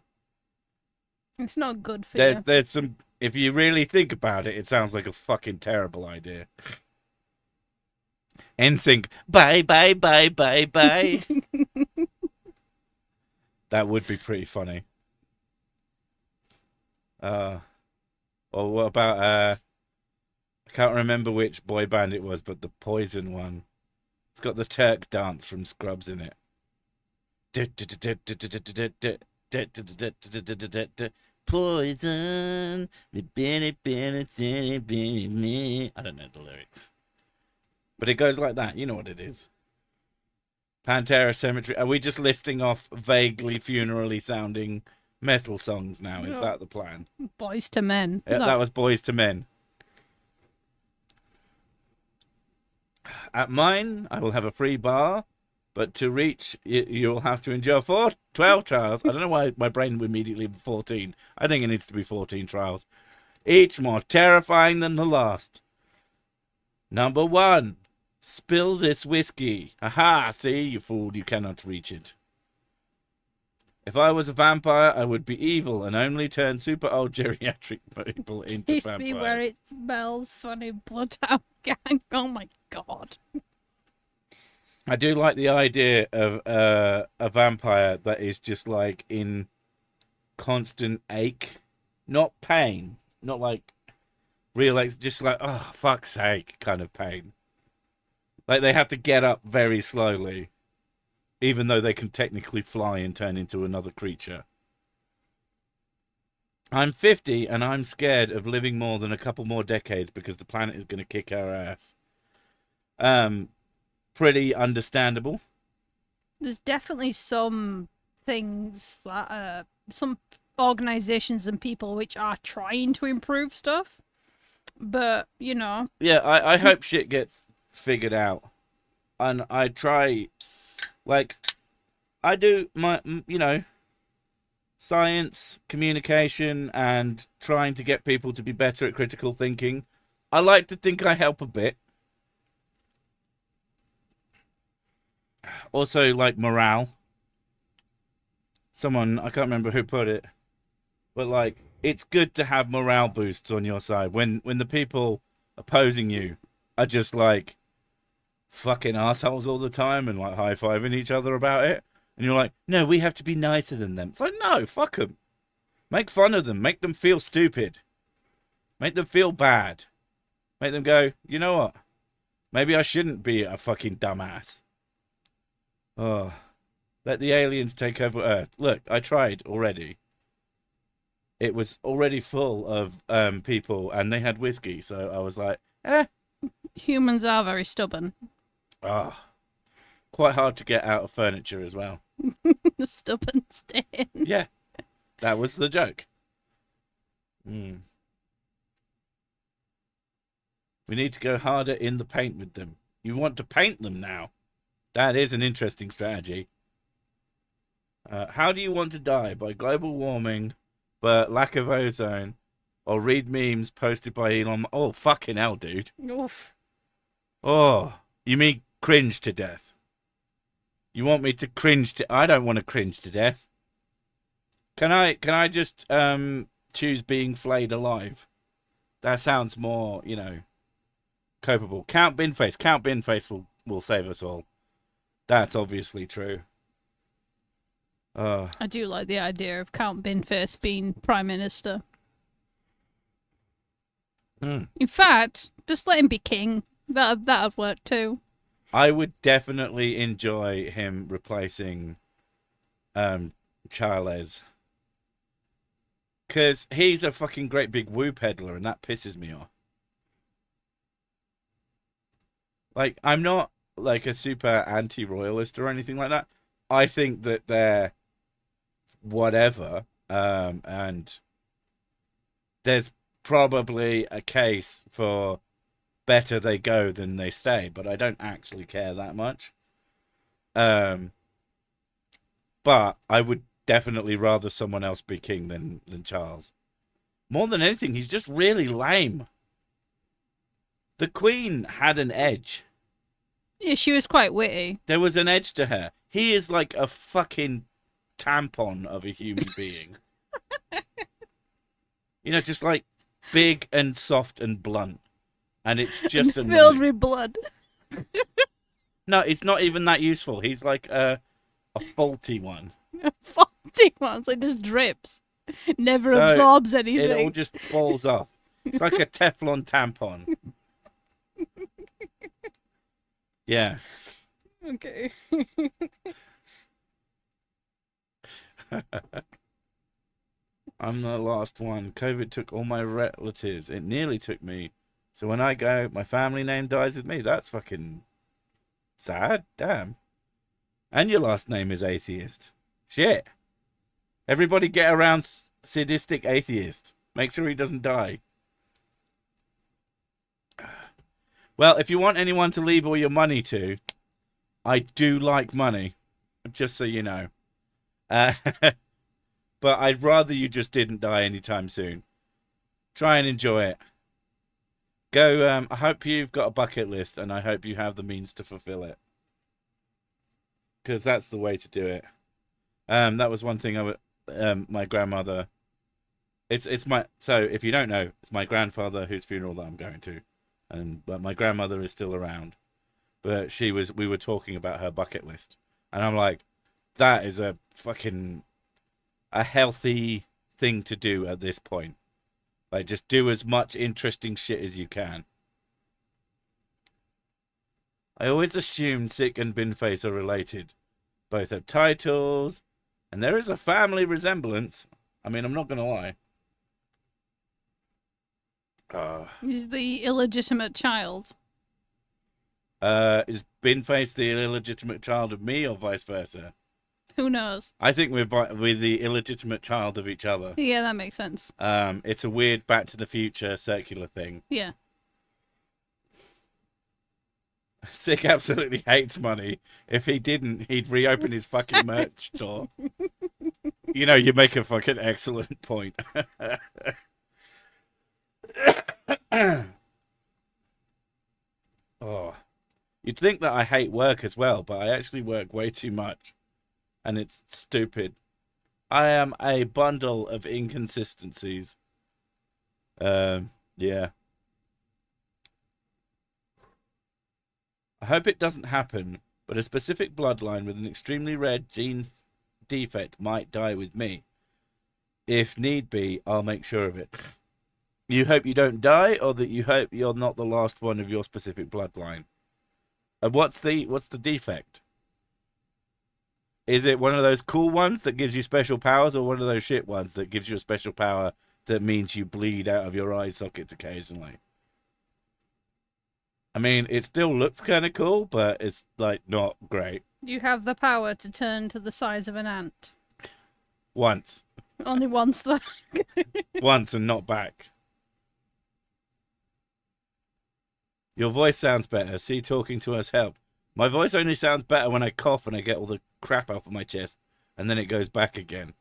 It's not good for you. There's some... If you really think about it, it sounds like a fucking terrible idea. NSYNC, bye, bye, bye, bye, bye. That would be pretty funny. Or what about, I can't remember which boy band it was, but the Poison one. It's got the Turk dance from Scrubs in it. Poison, I don't know the lyrics, but it goes like that. You know what it is. Pantera Cemetery. Are we just listing off vaguely funerally sounding metal songs now? Is that the plan? Boys to Men. Yeah, that was Boys to Men. At mine, I will have a free bar. But to reach, you'll have to endure 12 trials. I don't know why my brain would immediately be 14. I think it needs to be 14 trials. Each more terrifying than the last. Number 1. Spill this whiskey. Haha, see, you fool, you cannot reach it. If I was a vampire, I would be evil and only turn super old geriatric people into Kiss vampires. me where it smells funny, bloodhound gang. Oh my god. I do like the idea of a vampire that is just like in constant ache, not pain, not like real ache, just like, oh, fuck's sake kind of pain. Like they have to get up very slowly, even though they can technically fly and turn into another creature. I'm 50 and I'm scared of living more than a couple more decades because the planet is going to kick our ass. Pretty understandable. There's definitely some things that some organizations and people which are trying to improve stuff, but you know. Yeah, I hope shit gets figured out, and I try, like, I do my, you know, science, communication, and trying to get people to be better at critical thinking. I like to think I help a bit. Also, like, morale. Someone, I can't remember who put it, but, like, it's good to have morale boosts on your side. When the people opposing you are just, like, fucking assholes all the time and, like, high-fiving each other about it. And you're like, no, we have to be nicer than them. It's like, no, fuck them. Make fun of them. Make them feel stupid. Make them feel bad. Make them go, you know what? Maybe I shouldn't be a fucking dumbass. Oh, let the aliens take over Earth. Look, I tried already. It was already full of people, and they had whiskey, so I was like, eh. Humans are very stubborn. Ah, quite hard to get out of furniture as well. The stubborn stain. Yeah, that was the joke. We need to go harder in the paint with them. You want to paint them now. That is an interesting strategy. How do you want to die? By global warming, but lack of ozone, or read memes posted by Elon? Oh, fucking hell, dude. Oof. Oh, you mean cringe to death? You want me to cringe to... I don't want to cringe to death. Can I just choose being flayed alive? That sounds more, you know, copable. Count Binface. Count Binface will save us all. That's obviously true. I do like the idea of Count Binface being Prime Minister. In fact, just let him be king. That'd work too. I would definitely enjoy him replacing Charles. Because he's a fucking great big woo peddler, and that pisses me off. Like, I'm not like a super anti-royalist or anything like that. I think that they're whatever, and there's probably a case for better they go than they stay, but I don't actually care that much. But I would definitely rather someone else be king than Charles. More than anything, he's just really lame. The Queen had an edge. Yeah, she was quite witty. There was an edge to her. He is like a fucking tampon of a human being. You know, just like big and soft and blunt. And it's just and filled annoying. with blood. No, it's not even that useful. He's like a faulty one. Faulty ones, it just drips. Never So absorbs anything. It all just falls off. It's like a Teflon tampon. Yeah. Okay. I'm the last one. COVID took all my relatives. It nearly took me. So when I go, my family name dies with me. That's fucking sad. Damn. And your last name is atheist. Shit. Everybody get around sadistic atheist. Make sure he doesn't die. Well, if you want anyone to leave all your money to, I do like money. Just so you know. But I'd rather you just didn't die anytime soon. Try and enjoy it. Go, I hope you've got a bucket list, and I hope you have the means to fulfill it. Because that's the way to do it. That was one thing my grandmother... It's my... So, if you don't know, it's my grandfather whose funeral that I'm going to. But my grandmother is still around. But we were talking about her bucket list. And I'm like, that is a healthy thing to do at this point. Like, just do as much interesting shit as you can. I always assumed Sick and Binface are related. Both have titles, and there is a family resemblance. I mean, I'm not going to lie. He's the illegitimate child. Is Binface the illegitimate child of me, or vice versa? Who knows? I think we're the illegitimate child of each other. Yeah, that makes sense. It's a weird Back to the Future circular thing. Yeah. Sick absolutely hates money. If he didn't, he'd reopen his fucking merch store. You know, you make a fucking excellent point. Oh, you'd think that I hate work as well, but I actually work way too much. And it's stupid. I am a bundle of inconsistencies. Yeah. I hope it doesn't happen, but a specific bloodline with an extremely rare gene defect might die with me. If need be, I'll make sure of it. You hope you don't die, or that you hope you're not the last one of your specific bloodline? And what's the defect? Is it one of those cool ones that gives you special powers, or one of those shit ones that gives you a special power that means you bleed out of your eye sockets occasionally? I mean, it still looks kind of cool, but it's, like, not great. You have the power to turn to the size of an ant. Once. Only once, though. Once and not back. Your voice sounds better. See, talking to us help. My voice only sounds better when I cough and I get all the crap off of my chest, and then it goes back again.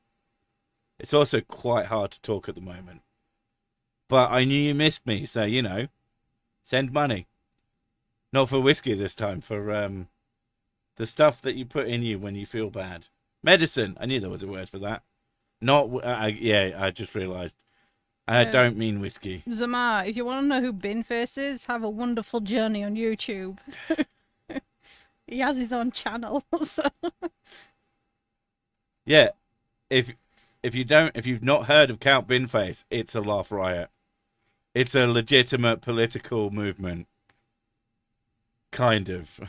It's also quite hard to talk at the moment. But I knew you missed me, so, send money. Not for whiskey this time, for the stuff that you put in you when you feel bad. Medicine. I knew there was a word for that. Not, yeah, I just realised. I don't mean whiskey. Zamar, if you want to know who Binface is, have a wonderful journey on YouTube. He has his own channel, so. Yeah, if you've not heard of Count Binface, it's a laugh riot. It's a legitimate political movement. Kind of.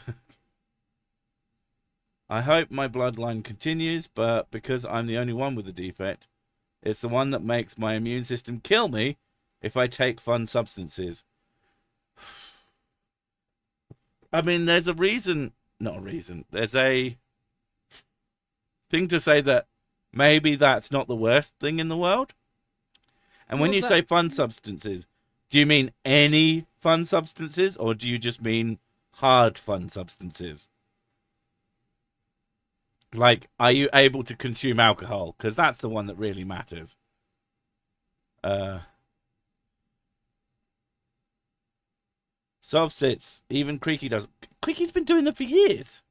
I hope my bloodline continues, but because I'm the only one with the defect, it's the one that makes my immune system kill me if I take fun substances. I mean, there's a reason. Not a reason. There's a thing to say that maybe that's not the worst thing in the world. And when you say fun substances, do you mean any fun substances, or do you just mean hard fun substances? Like, are you able to consume alcohol? Because that's the one that really matters. Soft sits. Even Creaky does. Creaky's been doing them for years.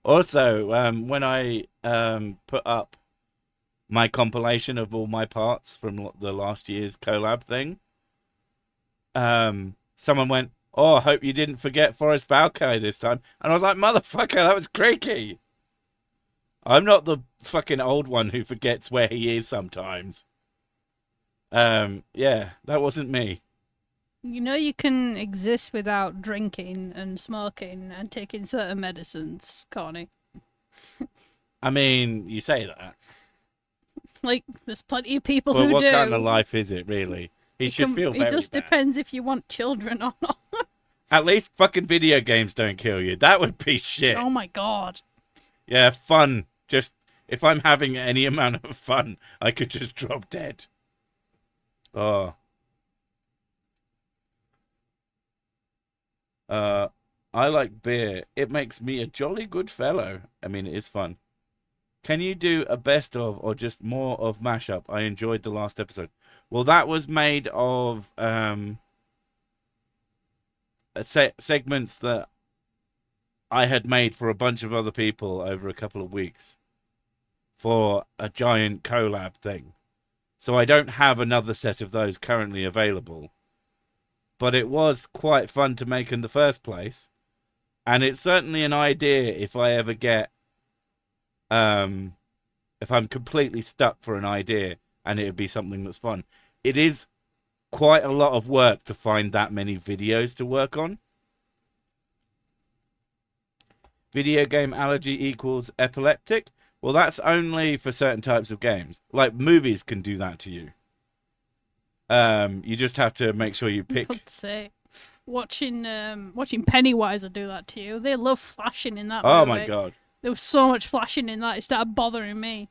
Also, when I put up my compilation of all my parts from the last year's collab thing, someone went, "Oh, I hope you didn't forget Forrest Valkyrie this time." And I was like, "Motherfucker, that was Creaky. I'm not the fucking old one who forgets where he is sometimes." Yeah, that wasn't me. You know you can exist without drinking and smoking and taking certain medicines, Connie. I mean, you say that. Like, there's plenty of people Well, who what do. kind of life is it, really? He should feel very It just bad. depends if you want children or not. At least fucking video games don't kill you. That would be shit. Oh my god. Yeah, fun. Just, if I'm having any amount of fun, I could just drop dead. Oh. I like beer. It makes me a jolly good fellow. I mean, it is fun. Can you do a best of or just more of mashup? I enjoyed the last episode. Well, that was made of segments that I had made for a bunch of other people over a couple of weeks for a giant collab thing. So I don't have another set of those currently available. But it was quite fun to make in the first place. And it's certainly an idea if I ever get, if I'm completely stuck for an idea and it would be something that's fun. It is quite a lot of work to find that many videos to work on. Video game allergy equals epileptic. Well, that's only for certain types of games. Like movies can do that to you. You just have to make sure you pick. Let's say, watching Pennywise will do that to you. They love flashing in that. Oh movie. my god! There was so much flashing in that; it started bothering me.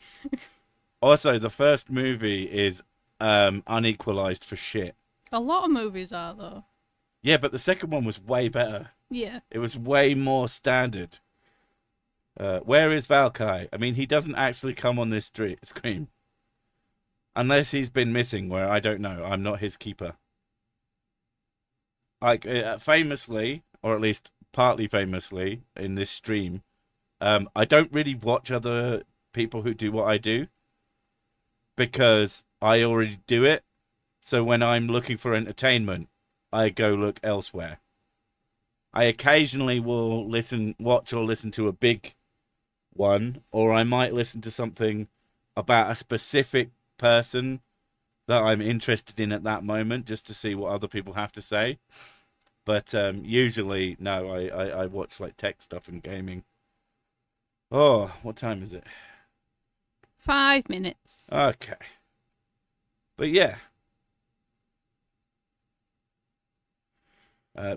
Also, the first movie is unequalized for shit. A lot of movies are though. Yeah, but the second one was way better. Yeah. It was way more standard. Where is Valkyrie? I mean, he doesn't actually come on this screen. Unless he's been missing, where I don't know. I'm not his keeper. Like, famously, or at least partly famously, in this stream, I don't really watch other people who do what I do. Because I already do it. So when I'm looking for entertainment, I go look elsewhere. I occasionally will watch or listen to a big one, or I might listen to something about a specific person that I'm interested in at that moment, just to see what other people have to say. But usually, no, I watch like tech stuff and gaming. Oh, what time is it? 5 minutes. Okay. But yeah.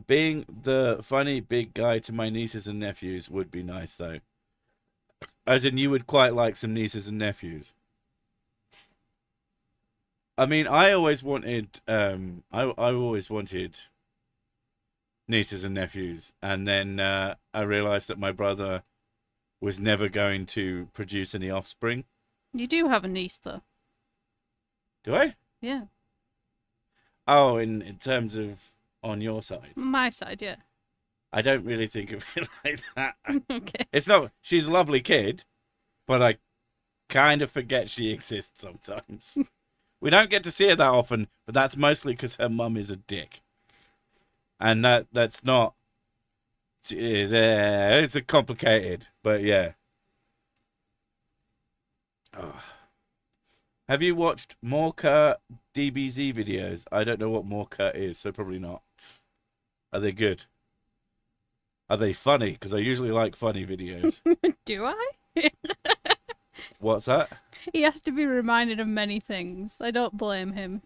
Being the funny big guy to my nieces and nephews would be nice, though. As in, you would quite like some nieces and nephews. I mean, I always wanted, nieces and nephews, and then I realized that my brother was never going to produce any offspring. You do have a niece, though. Do I? Yeah. Oh, in terms of on your side, My side, yeah. I don't really think of it like that. Okay. It's not. She's a lovely kid, but I kind of forget she exists sometimes. We don't get to see her that often, but that's mostly because her mum is a dick, and that's not. It's a complicated, but yeah. Oh. Have you watched Morka DBZ videos? I don't know what Morka is, so probably not. Are they good? Are they funny? Because I usually like funny videos. Do I? What's that? He has to be reminded of many things. I don't blame him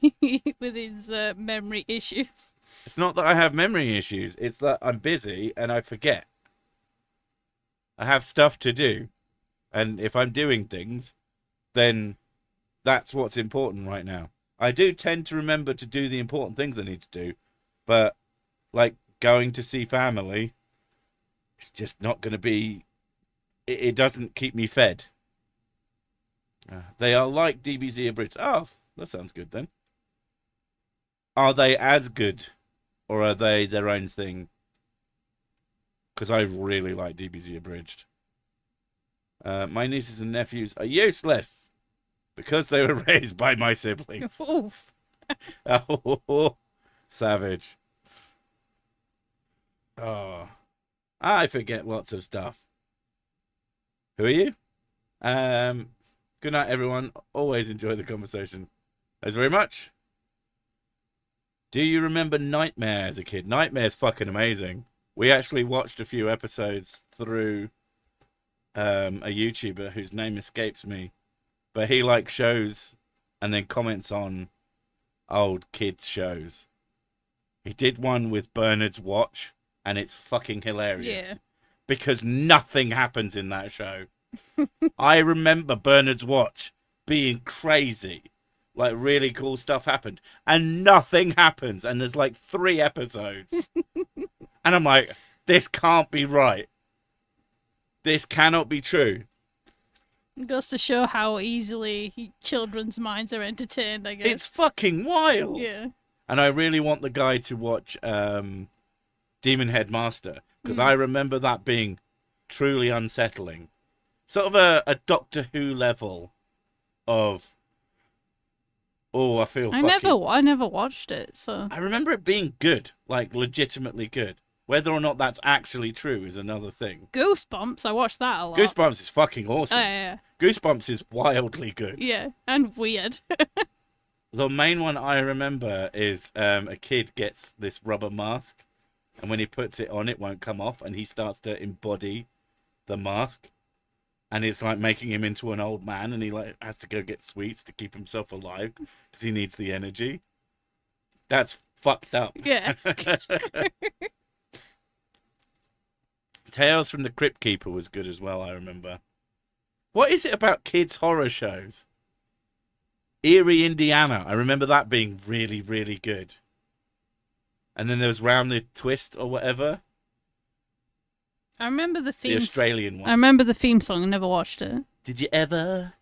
with his memory issues. It's not that I have memory issues. It's that I'm busy and I forget. I have stuff to do. And if I'm doing things, then that's what's important right now. I do tend to remember to do the important things I need to do. But, like, going to see family, it's just not going to be... It doesn't keep me fed. They are like DBZ Brits. Oh, that sounds good then. Are they as good? Or are they their own thing? Because I really like DBZ Abridged. My nieces and nephews are useless because they were raised by my siblings. Oof. Oh, savage. Oh, I forget lots of stuff. Who are you? Good night, everyone. Always enjoy the conversation. Thanks very much. Do you remember Nightmare as a kid? Nightmare's fucking amazing. We actually watched a few episodes through a YouTuber whose name escapes me. But he like shows and then comments on old kids shows. He did one with Bernard's Watch and it's fucking hilarious. Yeah. Because nothing happens in that show. I remember Bernard's Watch being crazy. Like, really cool stuff happened. And nothing happens. And there's like 3 episodes. And I'm like, this can't be right. This cannot be true. It goes to show how easily children's minds are entertained, I guess. It's fucking wild. Yeah. And I really want the guy to watch Demon Headmaster. Because I remember that being truly unsettling. Sort of a Doctor Who level of... Oh, I feel I never watched it, so... I remember it being good. Like, legitimately good. Whether or not that's actually true is another thing. Goosebumps, I watched that a lot. Goosebumps is fucking awesome. Yeah. Goosebumps is wildly good. Yeah, and weird. The main one I remember is a kid gets this rubber mask, and when he puts it on, it won't come off, and he starts to embody the mask. And it's like making him into an old man, and he like has to go get sweets to keep himself alive because he needs the energy. That's fucked up. Yeah. Tales from the Crypt Keeper was good as well, I remember. What is it about kids' horror shows? Erie, Indiana. I remember that being really, really good. And then there was Round the Twist or whatever. I remember the theme. The Australian one. I remember the theme song. I never watched it. Did you ever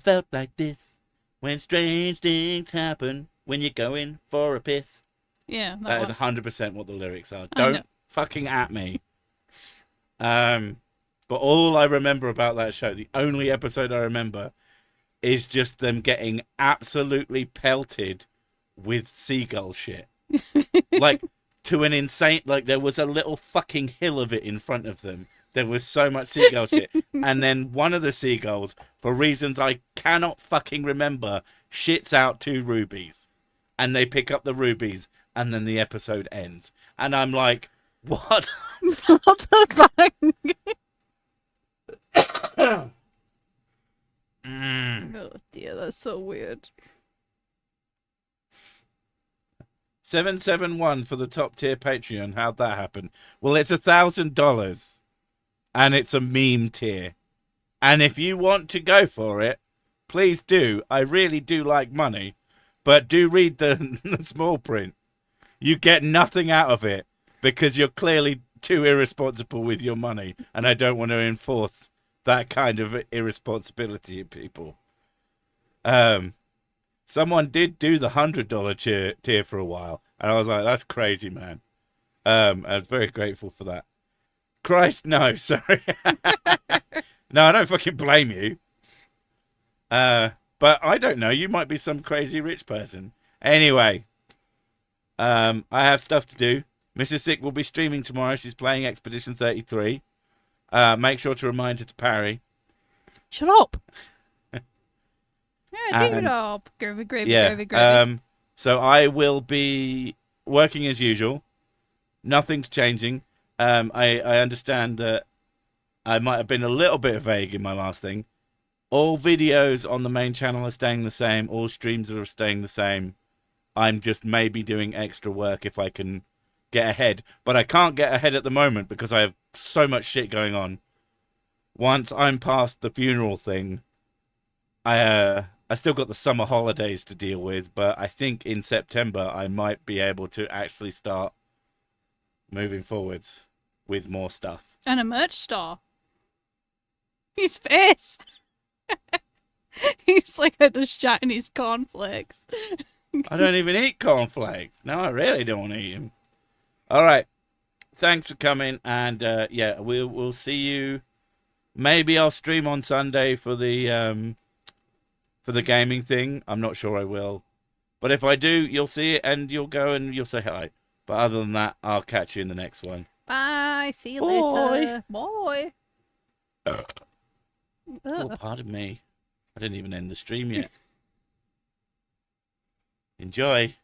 felt like this? When strange things happen, when you're going for a piss. Yeah, That one. is 100% what the lyrics are. I know. Don't fucking at me. But all I remember about that show, the only episode I remember, is just them getting absolutely pelted with seagull shit. Like, to an insane... Like, there was a little fucking hill of it in front of them. There was so much seagull shit. And then one of the seagulls, for reasons I cannot fucking remember, shits out 2 rubies. And they pick up the rubies, and then the episode ends. And I'm like, what? What the fuck? Oh dear, that's so weird. 771 for the top tier Patreon. How'd that happen? Well, it's $1,000. And it's a meme tier. And if you want to go for it, please do. I really do like money. But do read the small print. You get nothing out of it. because you're clearly too irresponsible with your money, and I don't want to enforce that kind of irresponsibility in people. Someone did do the $100 tier for a while, and I was like, that's crazy, man. I was very grateful for that. Christ, no, sorry. No, I don't fucking blame you. But I don't know. You might be some crazy rich person. Anyway, I have stuff to do. Mrs. Sick will be streaming tomorrow. She's playing Expedition 33. Make sure to remind her to parry. Shut up. Yeah, do it up. Gravy. So I will be working as usual. Nothing's changing. I understand that I might have been a little bit vague in my last thing. All videos on the main channel are staying the same. All streams are staying the same. I'm just maybe doing extra work if I can get ahead. But I can't get ahead at the moment because I have so much shit going on. Once I'm past the funeral thing, I still got the summer holidays to deal with. But I think in September I might be able to actually start moving forwards with more stuff. And a merch store. His face. He's like I just shot in his cornflakes. I don't even eat cornflakes. No, I really don't want to eat them. All right. Thanks for coming. And yeah, we'll see you. Maybe I'll stream on Sunday for the gaming thing. I'm not sure I will. But if I do, you'll see it and you'll go and you'll say hi. But other than that, I'll catch you in the next one. Bye. See you later. Bye. Oh, pardon me. I didn't even end the stream yet. Enjoy.